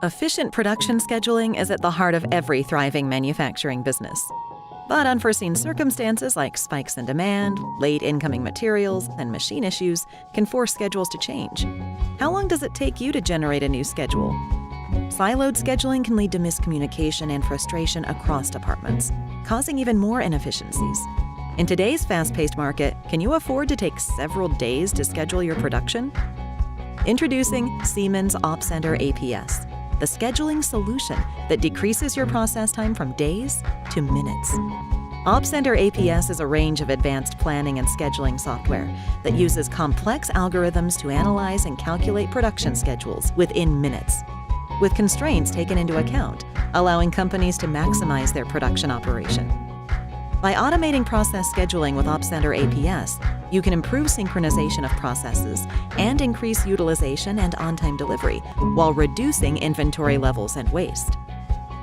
Efficient production scheduling is at the heart of every thriving manufacturing business. But unforeseen circumstances like spikes in demand, late incoming materials, and machine issues can force schedules to change. How long does it take you to generate a new schedule? Siloed scheduling can lead to miscommunication and frustration across departments, causing even more inefficiencies. In today's fast-paced market, can you afford to take several days to schedule your production? Introducing Siemens Opcenter APS, the scheduling solution that decreases your process time from days to minutes. Opcenter APS is a range of advanced planning and scheduling software that uses complex algorithms to analyze and calculate production schedules within minutes, with constraints taken into account, allowing companies to maximize their production operation. By automating process scheduling with Opcenter APS, you can improve synchronization of processes and increase utilization and on-time delivery while reducing inventory levels and waste.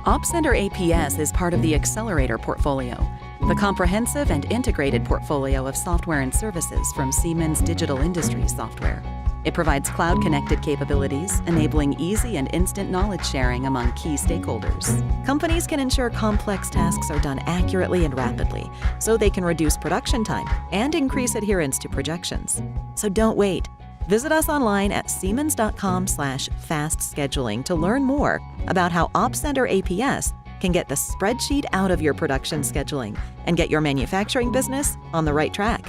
Opcenter APS is part of the Accelerator portfolio, the comprehensive and integrated portfolio of software and services from Siemens Digital Industries Software. It provides cloud-connected capabilities, enabling easy and instant knowledge sharing among key stakeholders. Companies can ensure complex tasks are done accurately and rapidly, so they can reduce production time and increase adherence to projections. So don't wait. Visit us online at siemens.com/fastscheduling to learn more about how Opcenter APS can get the spreadsheet out of your production scheduling and get your manufacturing business on the right track.